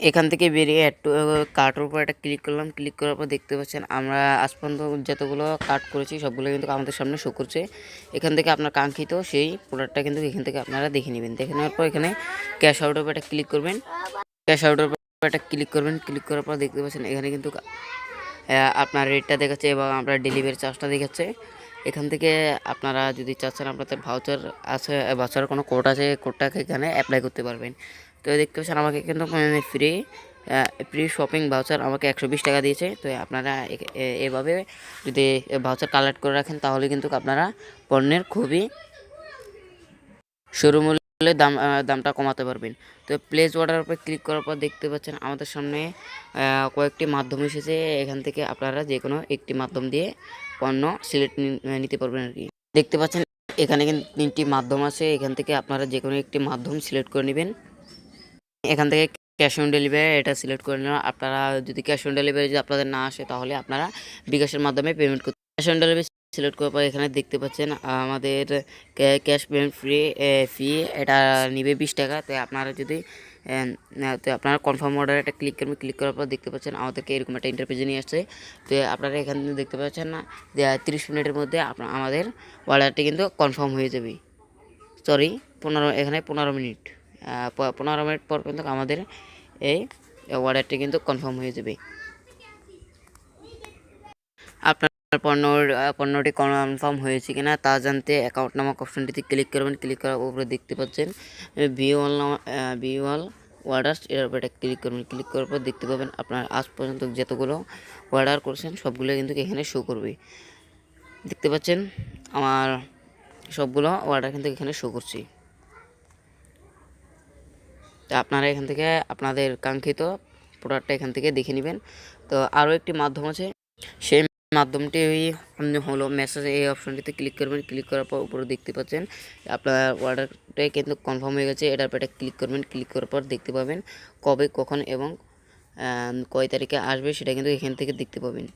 এখান থেকে বেরিয়ে একটু কার্টের উপর একটা ক্লিক করলাম। ক্লিক করার পর দেখতে পাচ্ছেন আমরা আজ পর্যন্ত যতগুলো কার্ট করেছি সবগুলো কিন্তু আমাদের সামনে শো করছে। এখান থেকে আপনার কাঙ্ক্ষিত সেই প্রোডাক্টটা কিন্তু এখান থেকে আপনারা দেখে নেবেন। দেখে নেওয়ার পর এখানে ক্যাশ আউটের উপর একটা ক্লিক করবেন। ক্যাশ আউটের উপর একটা ক্লিক করবেন। ক্লিক করার পর দেখতে পাচ্ছেন এখানে কিন্তু আপনার রেটটা দেখাচ্ছে এবং আপনার ডেলিভারি চার্জটা দেখাচ্ছে। এখান থেকে আপনারা যদি চাচ্ছেন আপনাদের ভাউচার আছে, ভাউচার কোনো কোড আছে, কোডটাকে এখানে অ্যাপ্লাই করতে পারবেন। তো দেখতে পাচ্ছেন আমাকে কিন্তু ফ্রি শপিং ভাউচার আমাকে 120 টাকা দিয়েছে। তো আপনারা এভাবে যদি ভাউচার কালেক্ট করে রাখেন তাহলে কিন্তু আপনারা পণ্যের খুবই শুরু মূল্যে দামটা কমাতে পারবেন। তো প্লেস অর্ডারের উপর ক্লিক করার পর দেখতে পাচ্ছেন আমাদের সামনে কয়েকটি মাধ্যম এসেছে। এখান থেকে আপনারা যে কোনো একটি মাধ্যম দিয়ে পণ্য সিলেক্ট নিতে পারবেন আর কি। দেখতে পাচ্ছেন এখানে কিন্তু 3টি মাধ্যম আছে। এখান থেকে আপনারা যে কোনো একটি মাধ্যম সিলেক্ট করে নেবেন। এখান থেকে ক্যাশ অন ডেলিভারি এটা সিলেক্ট করে নেওয়া। আপনারা যদি ক্যাশ অন ডেলিভারি যদি আপনাদের না আসে তাহলে আপনারা বিকাশের মাধ্যমে পেমেন্ট করতে। ক্যাশ অন ডেলিভারি সিলেক্ট করার পর এখানে দেখতে পাচ্ছেন আমাদের ক্যাশ পেমেন্ট ফি এটা নিবে 20 টাকা। তো আপনারা যদি তো আপনারা কনফার্ম অর্ডার একটা ক্লিক করবেন। ক্লিক করার পর দেখতে পাচ্ছেন আমাদেরকে এরকম একটা ইন্টারপেজে নিয়ে আসছে। তো আপনারা এখানে দেখতে পাচ্ছেন না যে 30 মিনিটের মধ্যে আমাদের অর্ডারটি কিন্তু কনফার্ম হয়ে যাবে। সরি 15, এখানে 15 মিনিট 15 মিনিট পর কিন্তু আমাদের এই অর্ডারটি কিন্তু কনফার্ম হয়ে যাবে। আপনার পণ্যটি কনফার্ম হয়েছে কিনা তা জানতে অ্যাকাউন্ট নামক অপশনটিতে ক্লিক করবেন। ক্লিক করার উপরে দেখতে পাচ্ছেন ভিউ অল অর্ডার্স, এর উপরে ক্লিক করবেন। ক্লিক করার পর দেখতে পাবেন আপনার আজ পর্যন্ত যতগুলো অর্ডার করছেন সবগুলো কিন্তু এখানে শো করবে। দেখতে পাচ্ছেন আমার সবগুলো অর্ডার কিন্তু এখানে শো করছে। তো আপনারা এখান থেকে আপনাদের কাঙ্ক্ষিত প্রোডাক্টটা এখান থেকে দেখে নেবেন। তো আরও একটি মাধ্যম আছে, সেই মাধ্যমটি হলো মেসেজ। এই অপশনটিতে ক্লিক করবেন। ক্লিক করার পর উপরে দেখতে পাচ্ছেন আপনার অর্ডারটাই কিন্তু কনফার্ম হয়ে গেছে। এটার পর ক্লিক করবেন। ক্লিক করার পর দেখতে পাবেন কবে, কখন এবং কয় তারিখে আসবে সেটা কিন্তু এখান থেকে দেখতে পাবেন।